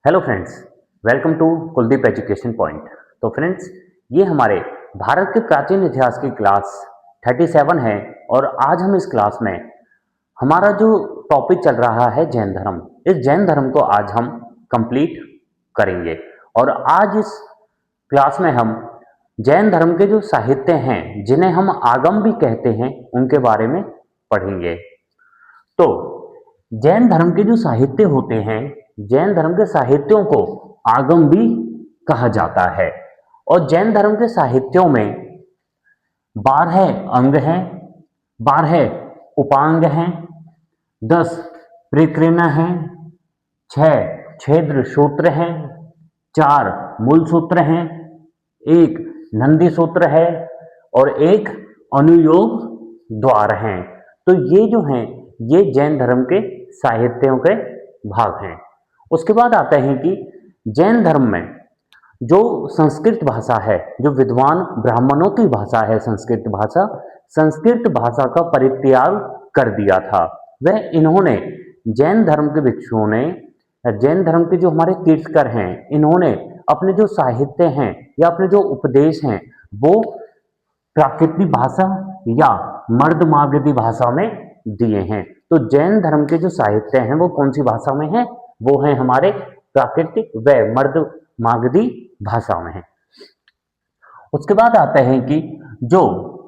Hello friends, welcome to Kuldeep education point. तो friends, ये हमारे भारत के प्राचीन इतिहास की क्लास 37 है और आज हम इस क्लास में हमारा जो टॉपिक चल रहा है जैन धर्म, इस जैन धर्म को आज हम कंप्लीट करेंगे। और आज इस क्लास में हम जैन धर्म के जो साहित्य हैं, जिन्हें हम आगम भी कहते हैं, उनके बारे में पढ़ेंगे। तो जैन धर्म के जो साहित्य होते हैं, जैन धर्म के साहित्यों को आगम भी कहा जाता है। और जैन धर्म के साहित्यों में 12 अंग हैं, 12 उपांग हैं, 10 प्रकीर्ण हैं, 6 छेद्र सूत्र हैं, 4 मूल सूत्र हैं, 1 नंदी सूत्र है और 1 अनुयोग द्वार हैं। तो ये जो हैं, ये जैन धर्म के साहित्यों के भाग हैं। उसके बाद आता है कि जैन धर्म में जो संस्कृत भाषा है, जो विद्वान ब्राह्मणों की भाषा है संस्कृत भाषा का परित्याग कर दिया था। वह इन्होंने जैन धर्म के भिक्षुओं ने, जैन धर्म के जो हमारे तीर्थकर हैं, इन्होंने अपने जो साहित्य हैं या अपने जो उपदेश हैं, वो प्राकृतिक भाषा या मर्दमागधी भाषा में दिए हैं। तो जैन धर्म के जो साहित्य हैं वो कौन सी भाषा में है? वो है हमारे प्राकृतिक व मर्दमागधी भाषा में है। उसके बाद आता है कि जो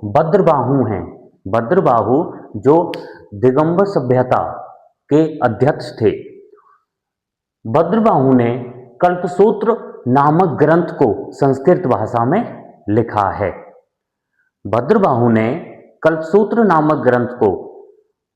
भद्रबाहु हैं, भद्रबाहु जो दिगंबर सभ्यता के अध्यक्ष थे, भद्रबाहु ने कल्पसूत्र नामक ग्रंथ को संस्कृत भाषा में लिखा है। भद्रबाहु ने कल्पसूत्र नामक ग्रंथ को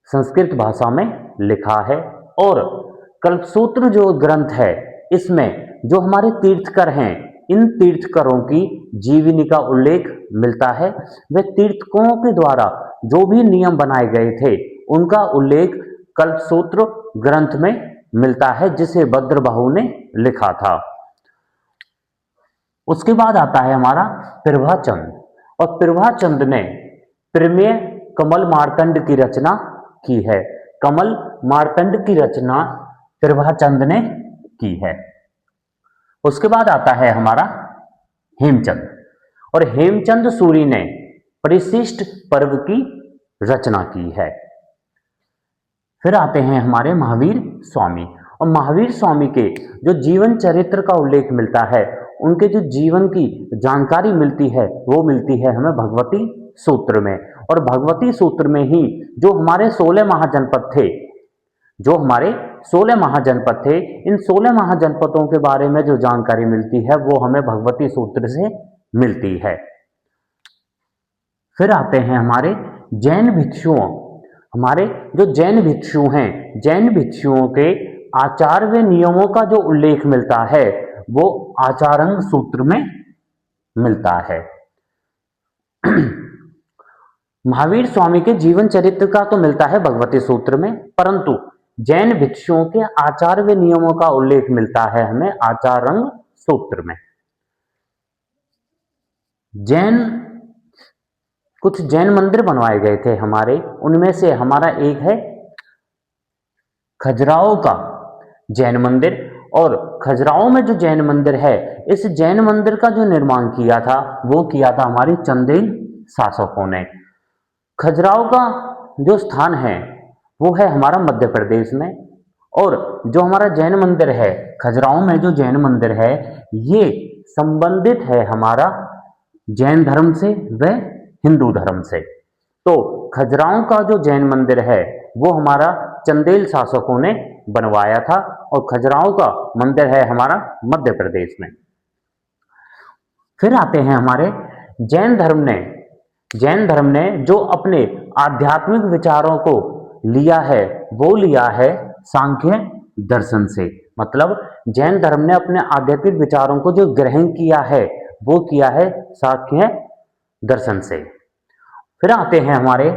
संस्कृत भाषा में लिखा है। और कल्पसूत्र जो ग्रंथ है, इसमें जो हमारे तीर्थकर हैं, इन तीर्थकरों की जीवनी का उल्लेख मिलता है। वे तीर्थकों के द्वारा जो भी नियम बनाए गए थे, उनका उल्लेख कल्पसूत्र ग्रंथ में मिलता है, जिसे भद्रबाहु ने लिखा था। उसके बाद आता है हमारा प्रभाचंद, और प्रभाचंद ने प्रमेय कमल मार्तंड की रचना की है। कमल मार्तंड की रचना प्रभाचंद ने की है। उसके बाद आता है हमारा हेमचंद, और हेमचंद सूरी ने परिशिष्ट पर्व की रचना की है। फिर आते हैं हमारे महावीर स्वामी, और महावीर स्वामी के जो जीवन चरित्र का उल्लेख मिलता है, उनके जो जीवन की जानकारी मिलती है, वो मिलती है हमें भगवती सूत्र में। और भगवती सूत्र में ही जो हमारे 16 महाजनपद थे, जो हमारे 16 महाजनपद थे, इन 16 महाजनपदों के बारे में जो जानकारी मिलती है, वो हमें भगवती सूत्र से मिलती है। फिर आते हैं हमारे जैन भिक्षुओं, हमारे जो जैन भिक्षु हैं, जैन भिक्षुओं के आचार व नियमों का जो उल्लेख मिलता है, वो आचारंग सूत्र में मिलता है। महावीर स्वामी के जीवन चरित्र का तो मिलता है भगवती सूत्र में, परंतु जैन भिक्षुओं के आचार व नियमों का उल्लेख मिलता है हमें आचारंग सूत्र में। कुछ जैन मंदिर बनवाए गए थे हमारे, उनमें से हमारा एक है खजुराहो का जैन मंदिर। और खजुराहो में जो जैन मंदिर है, इस जैन मंदिर का जो निर्माण किया था, वो किया था हमारे चंदेल शासकों ने। खजुराहो का जो स्थान है, वो है हमारा मध्य प्रदेश में। और जो हमारा जैन मंदिर है, खजुराहो में जो जैन मंदिर है, ये संबंधित है हमारा जैन धर्म से व हिंदू धर्म से। तो खजुराहो का जो जैन मंदिर है, वो हमारा चंदेल शासकों ने बनवाया था, और खजुराहो का मंदिर है हमारा मध्य प्रदेश में। फिर आते हैं हमारे जैन धर्म ने जो अपने आध्यात्मिक विचारों को लिया है, वो लिया है सांख्य दर्शन से। मतलब जैन धर्म ने अपने आध्यात्मिक विचारों को जो ग्रहण किया है, वो किया है सांख्य दर्शन से। फिर आते हैं हमारे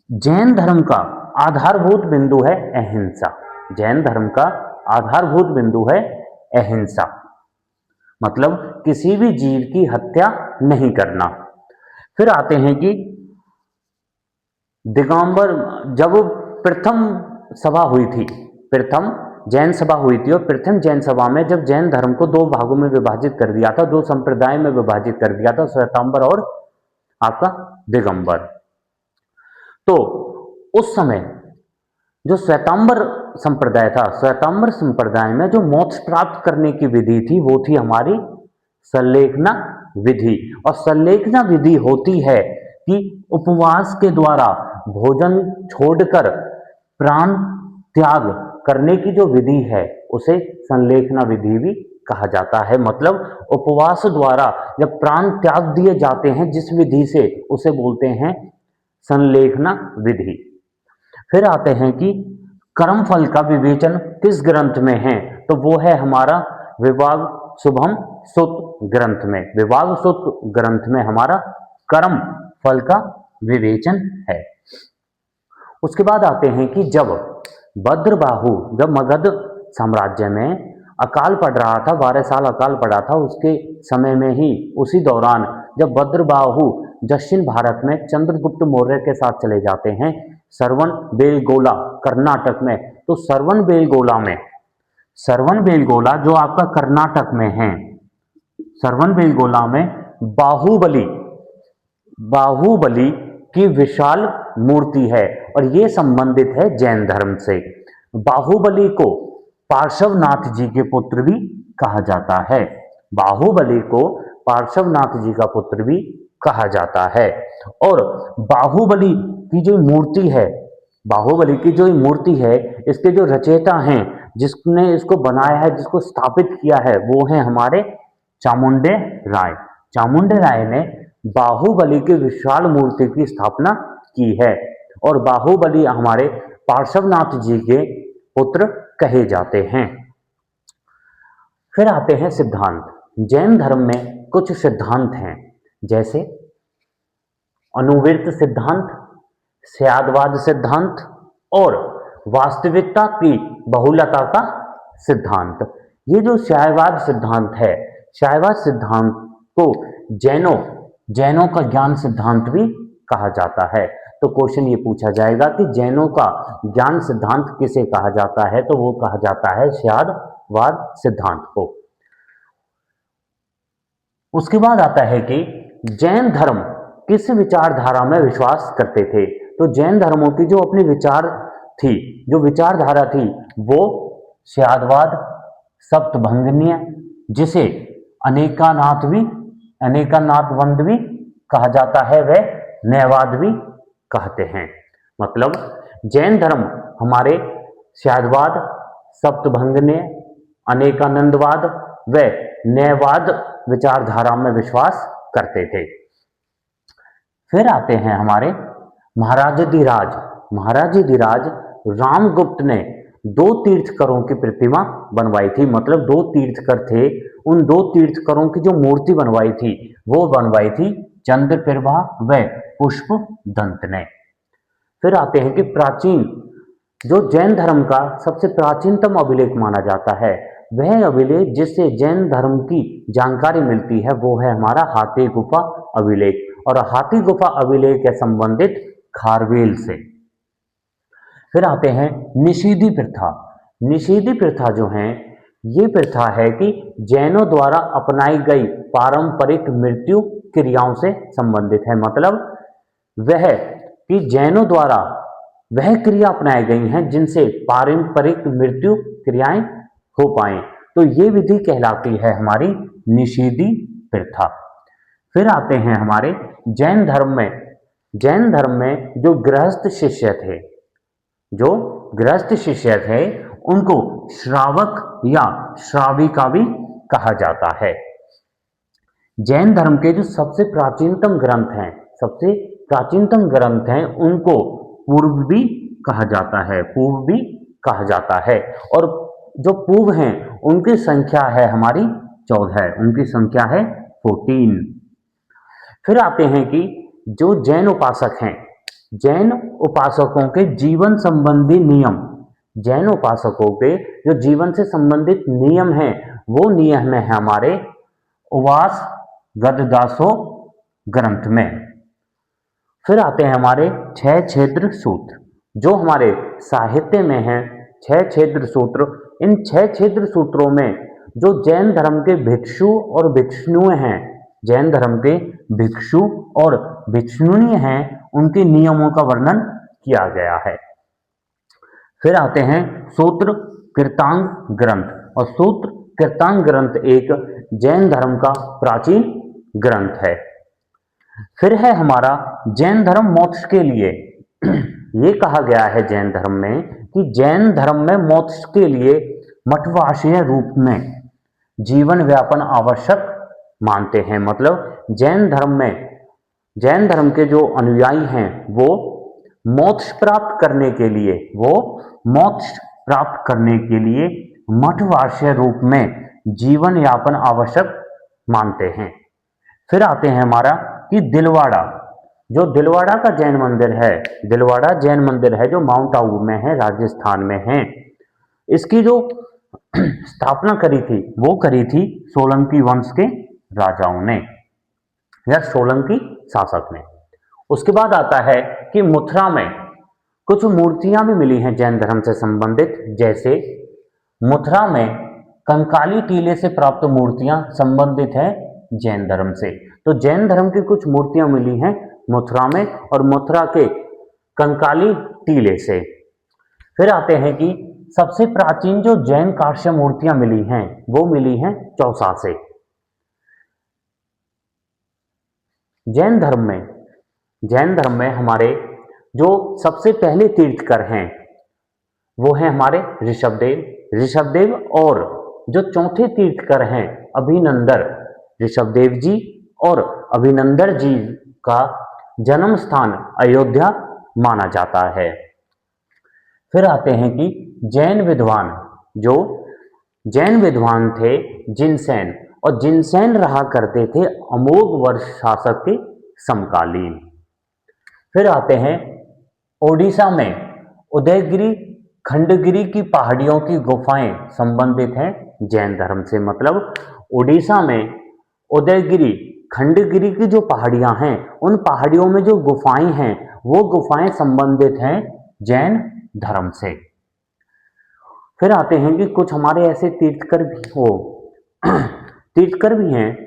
जैन धर्म का आधारभूत बिंदु है अहिंसा। जैन धर्म का आधारभूत बिंदु है अहिंसा, मतलब किसी भी जीव की हत्या नहीं करना। फिर आते हैं कि दिगंबर, जब प्रथम सभा हुई थी, प्रथम जैन सभा हुई थी और प्रथम जैन सभा में जब जैन धर्म को दो भागों में विभाजित कर दिया था, दो संप्रदाय में विभाजित कर दिया था, श्वेतांबर और आपका दिगंबर। तो उस समय जो श्वेतांबर संप्रदाय था, श्वेतांबर संप्रदाय में जो मोक्ष प्राप्त करने की विधि थी वो थी हमारी संलेखना विधि। और संलेखना विधि होती है कि उपवास के द्वारा भोजन छोड़कर प्राण त्याग करने की जो विधि है उसे संलेखना विधि भी कहा जाता है। मतलब उपवास द्वारा जब प्राण त्याग दिए जाते हैं जिस विधि से, उसे बोलते हैं संलेखना विधि। फिर आते हैं कि कर्म फल का विवेचन किस ग्रंथ में है, तो वो है हमारा विभाग शुभम सुत ग्रंथ में। विभाग सुत ग्रंथ में हमारा कर्म फल का विवेचन है। उसके बाद आते हैं कि जब भद्रबाहु, जब मगध साम्राज्य में अकाल पड़ रहा था, 12 साल अकाल पड़ा था, उसके समय में ही उसी दौरान जब भद्रबाहु दक्षिण भारत में चंद्रगुप्त मौर्य के साथ चले जाते हैं सरवन बेलगोला कर्नाटक में, तो सरवन बेलगोला जो आपका कर्नाटक में है, सरवन बेलगोला में बाहुबली की विशाल मूर्ति है और ये संबंधित है जैन धर्म से। बाहुबली को पार्श्वनाथ जी के पुत्र भी कहा जाता है। बाहुबली को पार्श्वनाथ जी का पुत्र भी कहा जाता है। और बाहुबली की जो मूर्ति है, बाहुबली की जो मूर्ति है, इसके जो रचयिता हैं, जिसने इसको बनाया है, जिसको स्थापित किया है, वो है हमारे चामुंडे राय। चामुंडे राय ने बाहुबली की विशाल मूर्ति की स्थापना की है और बाहुबली हमारे पार्श्वनाथ जी के पुत्र कहे जाते हैं। फिर आते हैं सिद्धांत। जैन धर्म में कुछ सिद्धांत हैं, जैसे अनुवृत्त सिद्धांत, स्यादवाद सिद्धांत और वास्तविकता की बहुलता का सिद्धांत। ये जो स्यादवाद सिद्धांत है, स्यादवाद सिद्धांत को जैनों का ज्ञान सिद्धांत भी कहा जाता है। तो क्वेश्चन ये पूछा जाएगा कि जैनों का ज्ञान सिद्धांत किसे कहा जाता है, तो वो कहा जाता है स्यादवाद सिद्धांत को। उसके बाद आता है कि जैन धर्म किस विचारधारा में विश्वास करते थे, तो जैन धर्मों की जो अपनी विचारधारा थी वो स्यादवाद, सप्तभंगनीय, जिसे अनेकानाथवंद भी कहा जाता है, वह न्यायवाद भी कहते हैं। मतलब जैन धर्म हमारे स्यादवाद, सप्तभंगनीय, अनेकानंदवाद व न्यायवाद विचारधारा में विश्वास करते थे। फिर आते हैं हमारे महाराजाधिराज रामगुप्त ने 2 तीर्थकरों की प्रतिमा बनवाई थी। मतलब 2 तीर्थकर थे, उन 2 तीर्थकरों की जो मूर्ति बनवाई थी वो बनवाई थी चंद्रप्रभा व पुष्पदंत ने। फिर आते हैं कि जो जैन धर्म का सबसे प्राचीनतम अभिलेख माना जाता है, वह अभिलेख जिससे जैन धर्म की जानकारी मिलती है वो है हमारा हाथी गुफा अभिलेख। और हाथी गुफा अभिलेख है संबंधित खारवेल से। फिर आते हैं निषेधी प्रथा। निषेधी प्रथा जो है, ये प्रथा है कि जैनों द्वारा अपनाई गई पारंपरिक मृत्यु क्रियाओं से संबंधित है। मतलब वह कि जैनों द्वारा वह क्रिया अपनाई गई हैं जिनसे पारंपरिक मृत्यु क्रियाएं हो पाए, तो ये विधि कहलाती है हमारी निषेधी प्रथा। फिर आते हैं हमारे जैन धर्म में जो गृहस्थ शिष्य थे उनको श्रावक या श्राविका भी कहा जाता है। जैन धर्म के जो सबसे प्राचीनतम ग्रंथ हैं उनको पूर्व भी कहा जाता है। और जो पूर्व हैं उनकी संख्या है हमारी 14, उनकी संख्या है 14। फिर आते हैं कि जो जैन उपासक हैं, जैन उपासकों के जीवन संबंधी नियम, जैन उपासकों के जो जीवन से संबंधित नियम हैं वो नियम है हमारे उवास गददासो ग्रंथ में। फिर आते हैं हमारे 6 छेद्र सूत्र, जो हमारे साहित्य में हैं 6 छेद्र सूत्र, इन 6 छिद्र सूत्रों में जो जैन धर्म के भिक्षु और भिक्षुणियां हैं, जैन धर्म के भिक्षु और भिक्षुणियां हैं, उनके नियमों का वर्णन किया गया है। फिर आते हैं सूत्र कीर्तांग ग्रंथ, और सूत्र कीर्तांग ग्रंथ एक जैन धर्म का प्राचीन ग्रंथ है। फिर है हमारा जैन धर्म मोक्ष के लिए। ये कहा गया है जैन धर्म में कि जैन धर्म में मोक्ष के लिए मठवासीय रूप में जीवन व्यापन आवश्यक मानते हैं। मतलब जैन धर्म के जो अनुयायी हैं वो मोक्ष प्राप्त करने के लिए मठवासीय रूप में जीवन यापन आवश्यक मानते हैं। फिर आते हैं हमारा कि दिलवाड़ा, जो दिलवाड़ा का जैन मंदिर है, दिलवाड़ा जैन मंदिर है जो माउंट आबू में है, राजस्थान में है। इसकी जो स्थापना करी थी वो करी थी सोलंकी वंश के राजाओं ने या सोलंकी शासक ने। उसके बाद आता है कि मथुरा में कुछ मूर्तियां भी मिली हैं जैन धर्म से संबंधित, जैसे मथुरा में कंकाली टीले से प्राप्त मूर्तियां संबंधित हैं जैन धर्म से। तो जैन धर्म की कुछ मूर्तियां मिली हैं मथुरा में और मथुरा के कंकाली टीले से। फिर आते हैं कि सबसे प्राचीन जो जैन कांस्य मूर्तियां मिली हैं वो मिली हैं चौसा से। जैन धर्म में हमारे जो सबसे पहले तीर्थकर हैं वो हैं हमारे ऋषभदेव, और जो चौथे तीर्थकर हैं अभिनंदर, ऋषभदेव जी और अभिनंदर जी का जन्म स्थान अयोध्या माना जाता है। फिर आते हैं कि जैन विद्वान थे जिनसेन, और जिनसेन रहा करते थे अमोघ वर्ष शासक के समकालीन। फिर आते हैं ओडिशा में उदयगिरी खंडगिरी की पहाड़ियों की गुफाएं संबंधित हैं जैन धर्म से। मतलब ओडिशा में उदयगिरी खंडगिरी की जो पहाड़ियां हैं उन पहाड़ियों में जो गुफाएं हैं वो गुफाएं संबंधित हैं जैन धर्म से। फिर आते हैं कि कुछ हमारे ऐसे तीर्थकर भी हैं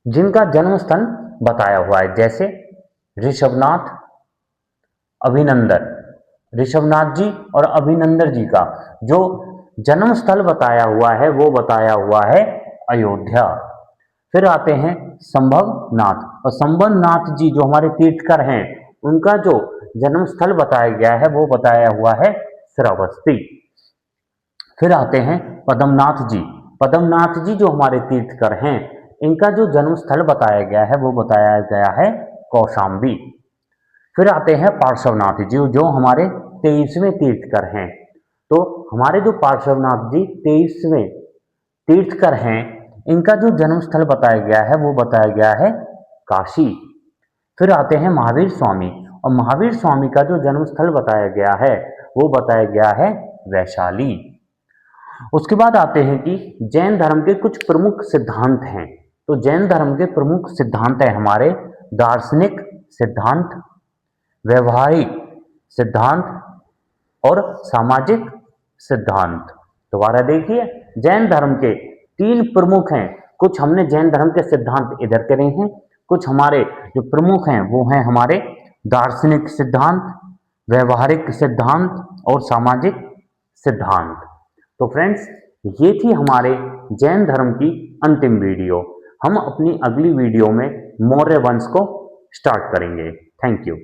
जिनका जन्म स्थल बताया हुआ है, जैसे ऋषभनाथ जी और अभिनंदन जी का जो जन्म स्थल बताया हुआ है वो बताया हुआ है अयोध्या। फिर आते हैं संभवनाथ, और संभवनाथ जी जो हमारे तीर्थकर हैं उनका जो जन्म स्थल बताया गया है वो बताया हुआ है श्रावस्ती। फिर आते हैं पद्मनाथ जी जो हमारे तीर्थकर हैं इनका जो जन्म स्थल बताया गया है वो बताया गया है कौशाम्बी। फिर आते हैं पार्श्वनाथ जी जो हमारे 23वें तीर्थकर हैं। तो हमारे जो पार्श्वनाथ जी 23वें तीर्थकर हैं इनका जो जन्म स्थल बताया गया है वो बताया गया है काशी। फिर आते हैं महावीर स्वामी, और महावीर स्वामी का जो जन्म स्थल बताया गया है वो बताया गया है वैशाली। उसके बाद आते हैं कि जैन धर्म के कुछ प्रमुख सिद्धांत हैं। तो जैन धर्म के प्रमुख सिद्धांत हैं हमारे दार्शनिक सिद्धांत, व्यवहारिक सिद्धांत और सामाजिक सिद्धांत। दोबारा देखिए, जैन धर्म के 3 प्रमुख हैं। कुछ हमने जैन धर्म के सिद्धांत इधर करे हैं, कुछ हमारे जो प्रमुख हैं वो हैं हमारे दार्शनिक सिद्धांत, व्यवहारिक सिद्धांत और सामाजिक सिद्धांत। तो फ्रेंड्स, ये थी हमारे जैन धर्म की अंतिम वीडियो। हम अपनी अगली वीडियो में मौर्य वंश को स्टार्ट करेंगे। Thank you.